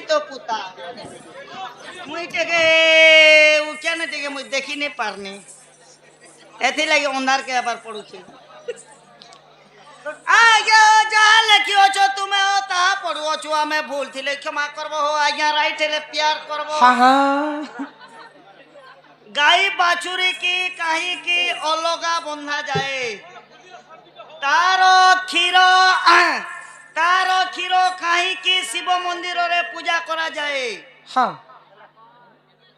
तो पुता मुई टेके क्या ने टेके मुई देखी नहीं पारनी एथि लगी अंधार के आबार पड़ुछी आज्ञा जहाँ लेखियो छो तुमे हो ताहा पढ़ुओ छु आमे भूल थिले क्षमा करबो हो आज्ञा राइट हेले प्यार करबो हाँ हाँ गाई बाछुरी की कहीं की अलगा बंधा जाए तारो क्षीर कहीं की शिव मंदिर रे पूजा करा जाए हाँ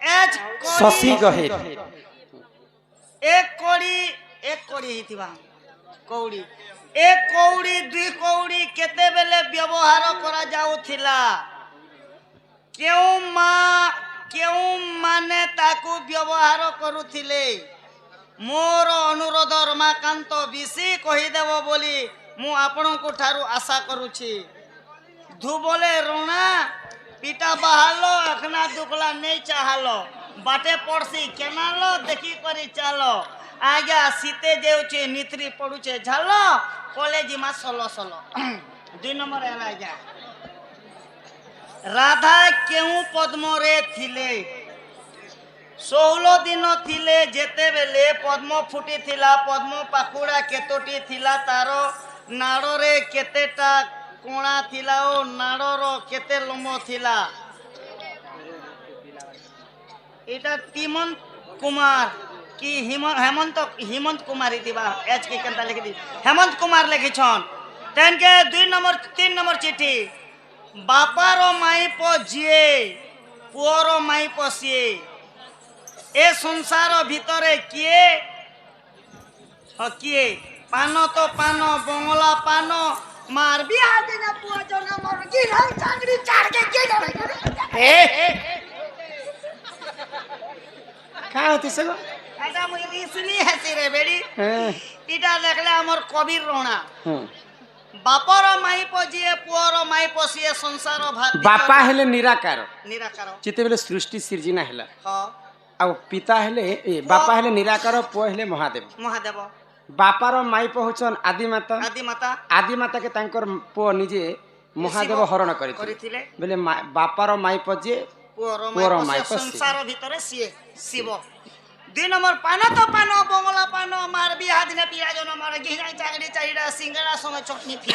एज शशि गहे एक कोड़ी हिथिबा कौड़ी एक कौड़ी दुई कौड़ी केते बेले व्यवहार करा जाउथिला केउ माने ताकू व्यवहार करुथिले मोर अनुरोध रमाकांत विशी कहीदेव बोली मु आपणको ठारू आशा करुछि धुबले रोना पिटा बहालो अखना दुखला नहीं चाहलो बाटे पड़सी केनालो देखी करी चालो आज्ञा सीते जेउचे नित्री पड़ुचे झालो कॉलेज मा सलो सलो 2 नंबर है आज्ञा राधा केउ पद्म रे थिले 16 दिन थिले जेते बेले पद्म फुटी थिला पद्म पाखुड़ा केतोटी थिला तारो नाड़ो रे केतेटा कोणा थिला ओ नाड़ो रो केते लंबो थिला एटा तिमंत कुमार की हेमंत कुमार इतिबा एच के कंता लिखि दी हेमंत कुमार लिखि छन तेन के 3 नंबर चिट्ठी बापारो माई पो जिए पुओरो माई पो सिए ए संसार भितरे किए पान तो पान बंगला पान मार भी आदि ना पुआ जना मर की नहीं चाकरी चाड़ के के ए का होती सगो एटा मुई रिसुनी हसी रे बेडी इटा देखले हमर कबीर रोणा बापर माई पजिए पुअर माई पसिए संसार बापा हेले निराकार चिते बेले सृष्टि सृजना हेला हां आ पिता हेले बापा हेले निराकार पुओ हेले महादेव बापार माई पहुचन आदि माता के तांकर पुओ निजे महादेव हरण करिथिले बेले बापार माई पजिए पुओर माई पसिए संसार भितरे सिए शिव 2 नंबर पान तो पान बंगला पान मार भी हाथ ने पिया जन मार घिना चाकरी चारिटा सिंगड़ा संगे चटनी थी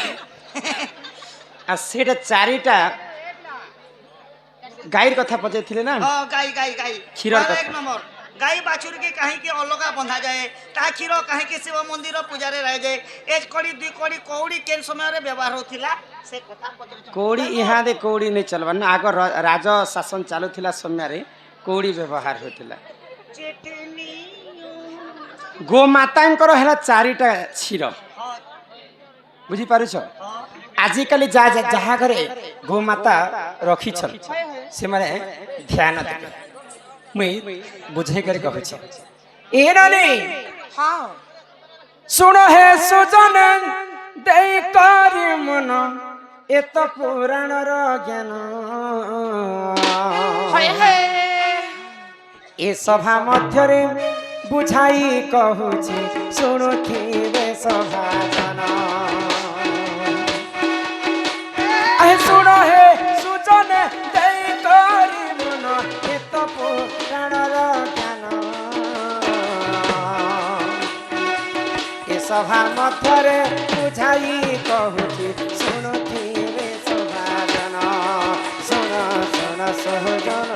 आ सेटा चारिटा गाईर कथा पजे थिले ना हां गाई क्षीर एक नंबर गाई बाछुर के कहीं के अलगा बंधा जाए ता क्षीर कहीं के शिव मंदिर पूजा रे रह जाए एक कड़ी दुई कड़ी कौड़ी केन समय रे व्यवहार होथिला से कथा पजे कौड़ी यहाँ दे कौड़ी नहीं चलबा ना आगर राज शासन चालू थिला समय रे कौड़ी व्यवहार होथिला गोमातांकर हेला चारिटा क्षीर बुझी पारुछ आजिकली जहाँ घरे गोमाता रखी छन से माने ध्यान दे मुई बुझे कर कहै छी ए नानी हां सुनो हे सुजन देई कर मन एत पुराण र ज्ञान हाय हाय ए सभा मध्य रे बुझाई कहूची शुणुथिबे सभाजन अहे सुनो हे सुजन देई करी मन एत पुराणर ज्ञान ए सभा मध्य रे बुझाई कहूची शुणुथिबे सभाजन सुन सुन सहजन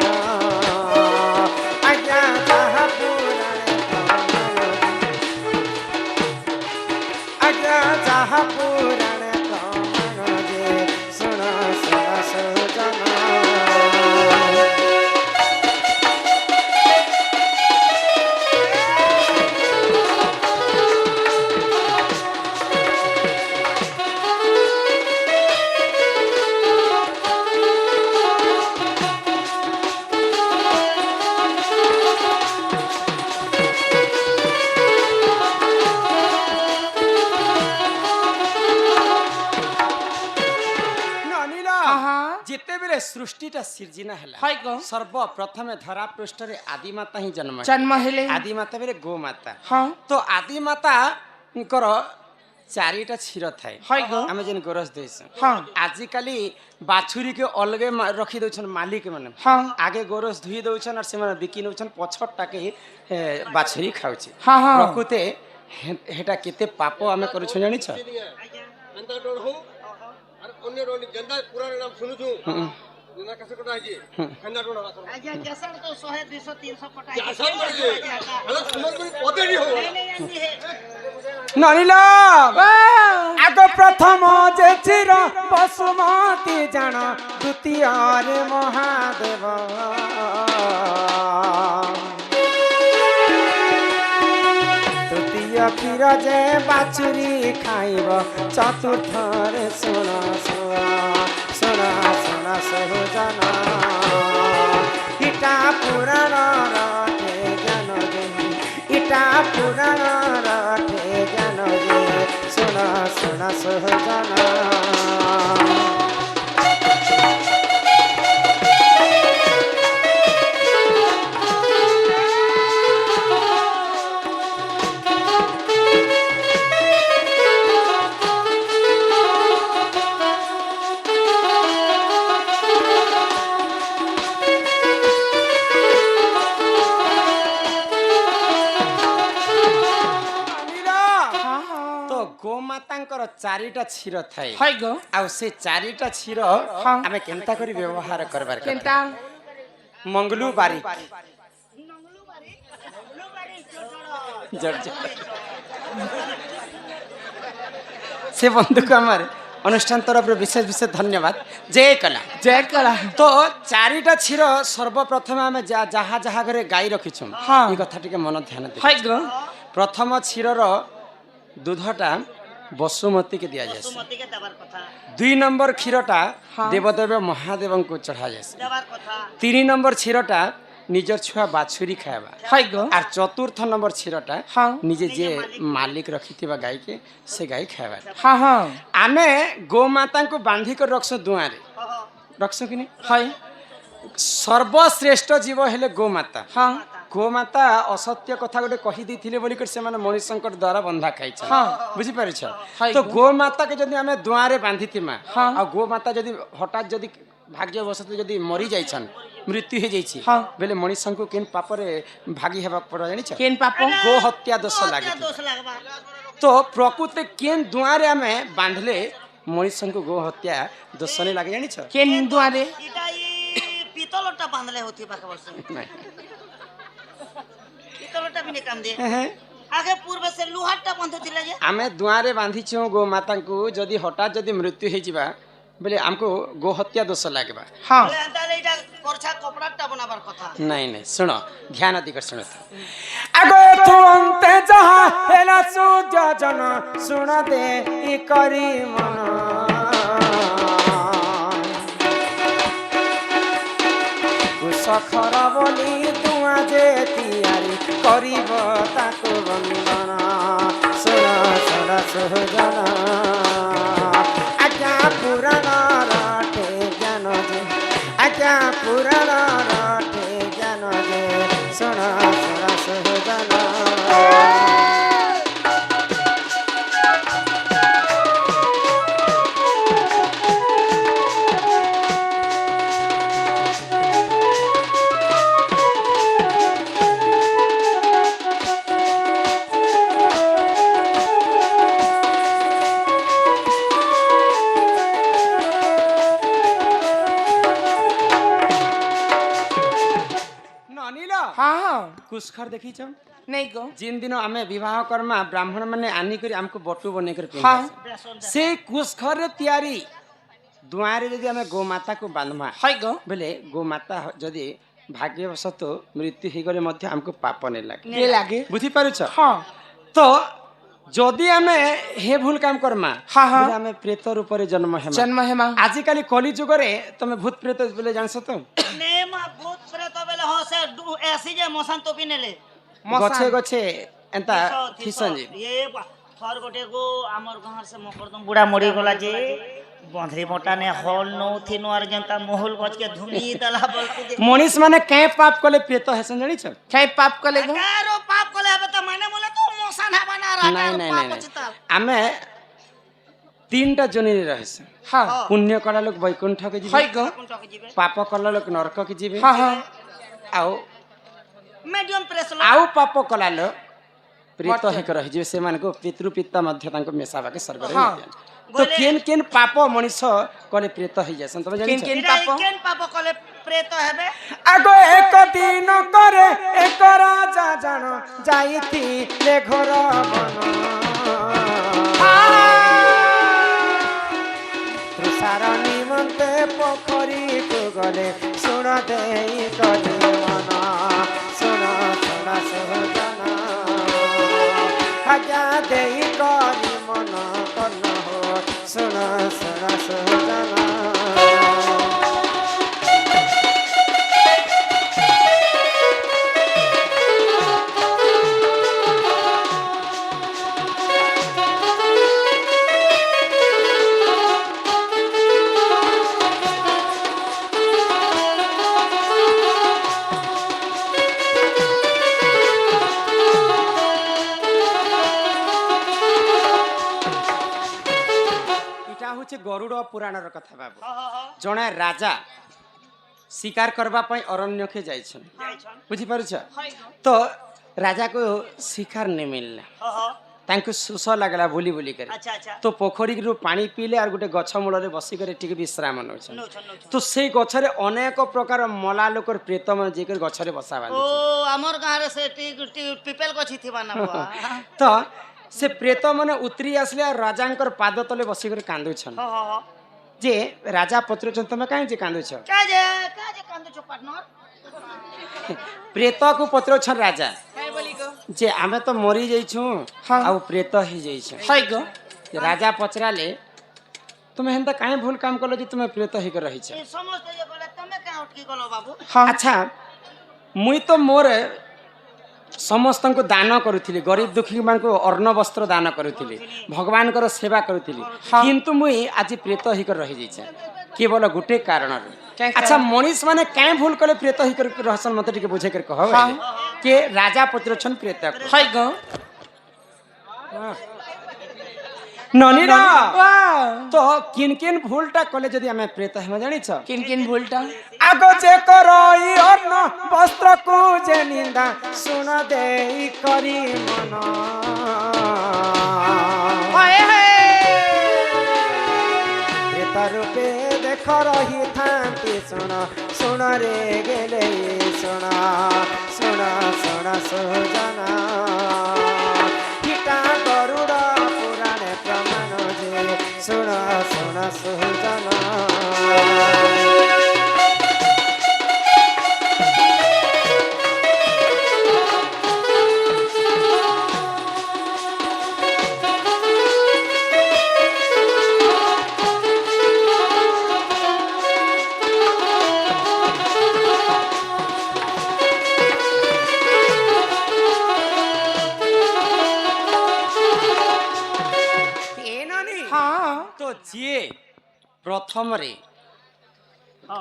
पुराण कमन जे सुन सुन सुजन सृष्टिटा सिर्जना है सर्वप्रथम धरा पृष्ठ रे आदिमाता ही जन्म हेले आदिमाता बेले गोमाता हाँ तो आदिमाता चारिटा क्षीर थाए हाय गो आमे जेन गोरस देस हाँ आजि काली बाछुरी के अलगे रखी दउछन मालिक माने हाँ आगे गोरस धुई दउछन और से माने बिकी नउछन पछटा के बाछुरी खाउची हाँ हाँ प्रकृते हेटा केते पाप आमे करू छ जानि छ अंता डोर हो और अन्य डोर जनता पुराना नाम सुनु छु ना कैसे कटा है जी खंडा डोर वाला आज्ञा कैसे तो 100 200 300 पटाई क्या सब बजे अलग सुमन कोई पते नहीं हो ननिल आग प्रथम जे चिर बसुमती जान द्वितीय रे महादेव तृतीय क्षीर जे बाछुरी खाइब चतुर्थ रे सुन सुन सुन सहजन इटा पुराण रथे ज्ञान देहि इटा पुराण रथे ज्ञान देहि सुन सुन सहजन तो गोमातांकर चारिटा क्षीर थाए हाय गो आउ से चारिटा क्षीर हाँ। आमे केनता करी व्यवहार करबार केनता मंगलू बारी जर्ज से बंधु को हमारे अनुष्ठान तरफ विशेष विशेष धन्यवाद जय कला जय कला तो चारिटा क्षीर सर्वप्रथम आमे जहा जहा घरे गाई रखिछु हाँ। ई कथा टिके मन ध्यान दे हाय गो प्रथम क्षीरर दूधटा बसुमती के दिया जाए सुमति के दबार कथा 2 नंबर क्षीरटा हाँ। देवदेव महादेव को चढ़ा जाए दबार कथा 3 नंबर क्षीरटा निजर छुआ बाछुरी खाएबा हाय गो और चतुर्थ नंबर क्षीरटा हाँ निजे जे मालिक रखिथिबा गाय के से गाय खाएबा हाँ हाँ आमे गोमाता को बांधी कर रखसो दुआरे रखसो कि नहीं हाय सर्वश्रेष्ठ जीव हेले गोमाता हाँ गोमाता असत्य कथा गोटे कहि दैथिले बोली कर से माने मनुष्यंकर द्वारा बंधा खाइ छ हाँ। बुझि पारि छ हाय तो गो। गोमाता के जदि हमें दुआरे बांधितिमा हाँ। आ गोमाता जदि हठात जदि भाग्यवशत जदि मरि जाय छन मृत्यु हे जाय छी हाँ। बेले मनुष्यंको केन पापरे भागी हेबा पड़ जानि छ केन पापो गो हत्या दोष लागे दोष लगवा तो प्रकृति केन दुआरे हमें बांधले मनुष्यंको गो हत्या दोष नै लागे जानि छ केन द्वारे इटा ई पितलटा बांधले होती बाके वर्ष नहीं पितलटा भी नहीं काम दे हैं आगे पूर्व से लुहाटा बांधुतिले जे आमे दुआरे बांधिछु गो माता को जदि हठात जदि मृत्यु हे जिबा बोले हमको गो हत्या दोष लागबा हाँ बोले अंताले इटा करछा कपड़ाटा बनाबार कथा नहीं नहीं सुनो ध्यान दिकर सुनो आगो तू अंते जहा हेला सूर्य जन सुन दे ई करी मन कुशखर बोली तुआ जे तियारी करिब ताको बंदन सुन सुन सुजन आज्ञा पुराण रटे ज्ञान जे आज्ञा पुराण रटे ज्ञान जे सुन सुन सुजन हाँ हाँ कुशखर देखी छ नहीं गो जिन दिन आमे विवाह कर्मा ब्राह्मण माने आनी करी हमको बटू बने कर हाँ से कुशखर रे तैयारी दुआरे यदि आमे गोमाता को बांधमा हाय गो बेले गोमाता जदि भाग्यवशत मृत्यु हे गले मध्य हमको पाप नै लागे के लागे बुझी पारु छ हाँ तो जदि आमे हे भूल काम करमा हाँ, हाँ। बोले आमे प्रेत रूप रे जन्म हेमा जन्म है माँ आजि काली कली जुग रे तमे भूत प्रेत बोले जानस तो ने मा भूत प्रेत बेले हो से ऐसी जे मसान तो पिनेले गछे गछे एंता थिसन जी ये थर गोटे को हमर घर से मकरदम बुढ़ा मरी गला जे बंधरी मोटा ने हॉल नो थिनो और जनता मोहल गछ के धुनी दला बोलते दे मनीष माने कै पाप कले प्रेत हेसन जानि छ क्या पाप कर लेगा कारो पाप कोले हबे त माने मोले तो मसान हबा ना रहा नहीं नहीं नहीं नहीं। आमे तीनटा जोनी रहसे हाँ पुण्य कला लोक वैकुंठ के जीवे হয় গো কোনটাকে ଯିବେ पाप कला लोक नरक के जीवे হ্যাঁ হ্যাঁ आउ ମିଡିୟମ ପ୍ରେସ आउ पाप कला लोक प्रेत हिक रहि जीवे से मान को पितृ पिता मध्य तांको मेसाबा के स्वर्ग रे हाँ। तो केन केन पाप मनुष्य कले प्रेत हि जासन तमे जानि কেন কেন পাপ কেন পাপ কলে প্রেত হেবে आगो एक दिन करे एक राजा जान जाईती ले घर बन तुषार निमंते पोखरी को गले सुन देई कली मन सुन सुन सहजन हजा देई कली मन कन हो सुन सुन सहजन गरुड़ पुराण कथा बाबू जड़े राजा शिकार करबा पई अरण्य के जाइछन बुझी पारुछ तो राजा को शिकार नहीं मिलला तांको सुस लागला बोली बोली करे अच्छा अच्छा तो पोखरी रु पानी पीले और गोटे गछ मूल रे बसी करे टिके विश्राम नउछन तो सेई गछरे अनेक प्रकार मला लोकर प्रेत मन जेकर गछरे बसा ओ बांधि हमर गां रे से पिपल गछि थिबा ना बुआ तो से प्रेत मन उतरी आसले और राजांकर पाद तले बसी करे कांदुछन हो हो जे राजा पत्रचन तमे काहे जे कांदुछ काजे कांदो छ पार्टनर प्रेत को पत्रचन राजा काय बोली गो जे आमे तो मरी जाइछु हाँ। आ प्रेत ही जाइछ হয় গো राजा पचराले तुम हेंता काहे भूल काम करलो जे तुम प्रेत ही कर रही छ ए समस्त ये बोले तमे का उठकी गलो बाबू হ্যাঁ अच्छा मुई तो मोर समस्त को दान करुथिली गरीब दुखी मान को अर्ण वस्त्र दान करुथिली भगवान कर सेवा करुथिली किंतु मुई आज प्रेत ही कर रही जाइछ केवल गुटे कारण क्या अच्छा मनीष माने काहे भूल कले प्रेत ही कर रहसन मते टिके बुझे कर कहो के राजा पुत्र छन प्रेत को হয় গো ननीरा वाह तो किन किन भूलटा कले जदी हमें प्रेत हम जानि छ কেন কেন ভুলটা आगो जे करई अर्ण वस्त्र को जे निंदा सुन देई करी मन হয় प्रेत रूपे देख रही थांती सुन सुन रे गेले सुन सुन सुन सुजना हिटा गरुड़ पुराण प्रमाण जे सुन सुन सुजना হ্যাঁ तो जी प्रथम रे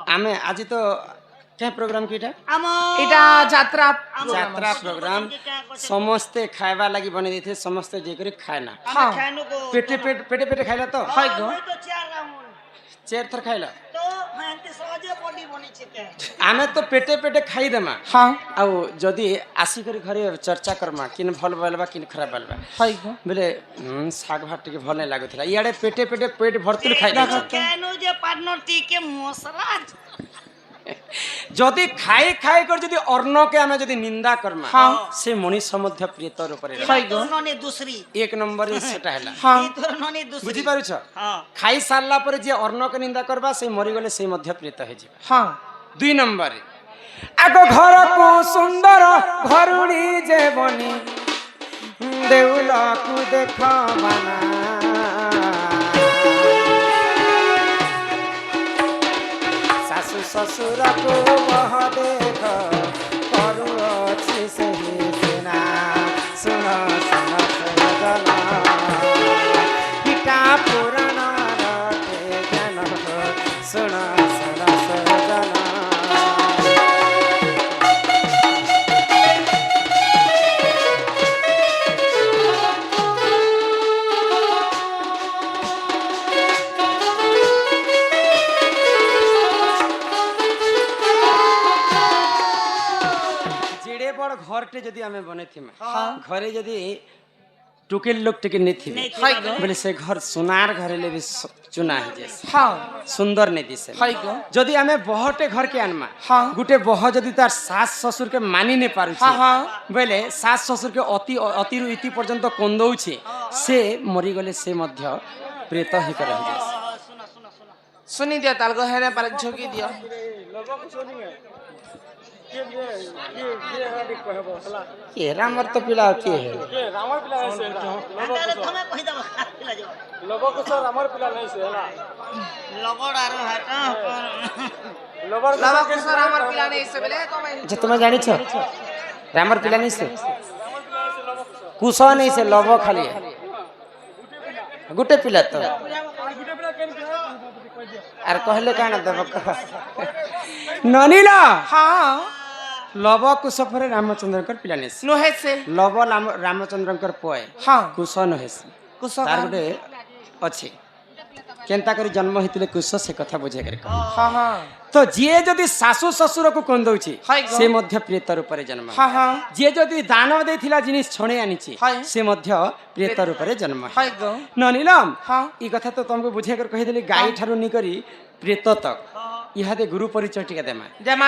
आमे आज तो क्या प्रोग्राम कीटा हम এটা যাত্রা यात्रा प्रोग्राम समस्ते खाइबा लागि बने देथे समस्ते जे करी खाना हाँ। खानु को पेटे पेटे खाइला तो হয় গো तो चार राउंड चेर थर खाइला तो हांते सहजे बॉडी बनी छिके आमे तो पेटे खाई देमा হ্যাঁ आउ जदी आसी करी घरे चर्चा करमा किन भल बलबा किन खराब बलबा হয় গো बोले साग भात टिके भल नहीं लागुथला इयाडे पेटे पेट भरतुल खाइ दा केनु जे पार्टनर ती के मसला जदी खाई कर जदी अर्ण के आमे जदी निंदा करमा हाँ। से मनुष्य मध्य प्रेत रूप रे হয় গো नने दूसरी एक नंबर रे सेटा हैला হ্যাঁ ई तोर नने दूसरी बुझी पारुछ हां खाई सारला पर जे अर्ण के निंदा करबा से मरि गले से मध्य प्रेत हे जिबा হ্যাঁ दुई नंबर रे आगो घर को सुंदर घरुणी जे बनी देउला को देखा बना सासु ससुर को वह देख करू अछि सही सुना सुन सुन सजना पिता पुराण रटे ज्ञान सुन सुन सजना ঘরটে যদি আমি বনেথিমা হ্যাঁ ঘরে যদি টুকেল লোক টিকে নেথিবে হয় গো বলে সে ঘর সোনার ঘরে লেবি চুনা হয়ে যায় হ্যাঁ সুন্দর নেই দিছে হয় গো যদি আমি বহটে ঘরকে আনমা হ্যাঁ গুটে বহ যদি তার শাশ শ্বশুরকে মানি নে পারুছে হ্যাঁ হ্যাঁ বলে শাশ শ্বশুরকে অতিরু ইতি পর্যন্ত কন্দৌছে সে মরিগলে সে মধ্য প্রেত হিক রহি যায় শুনি দিও তালগো হেরে পারে ঝুঁকি দিও কে রামর তো পিলা কে হে ତମେ କହିଦେବ ପିଲା ଯିବ লগড় আর হাটা বাবা কুসর আমার পিলা নেই সে বলে কমে আচ্ছা তুমি জানিছ রামর পিলা নেই সে কুশ নেই সে লব খালি গুটে পিলা তো আর কহলে কাণ দেব ননিল হ্যাঁ লব কুশ পরে রামচন্দ্রঙ্কর পিলা নেই নহে সে লব রামচন্দ্রঙ্কর পয় হ্যাঁ কুশ নহেস কুস তার গোটে ଅଛି কেনতা করে জন্ম হইতিলে কুশ সে কথা বুঝে করে কহ। হ্যাঁ হ্যাঁ তো যিয়ে যদি শাশু শ্বশুরକୁ কন্দৌছি হাই গো। সে মধ্য প্রেত রূপরে জন্ম হ্যাঁ হ্যাঁ যিয়ে যদি দান ଦେଇଥିଲା জিনিস ছড়ে আনিছি হাই। সে মধ্য প্রেত রূপরে জন্ম হয় গো ননিলম হ্যাঁ এই কথা তো তোমাকে বুঝে করে কহিদেলি গাଈ ଠାରୁ নি କରି ପ୍ରେତ ତକ ଇହାଦେ ଗୁରୁ ପରିଚୟ ଟିକେ ଦେମା জমা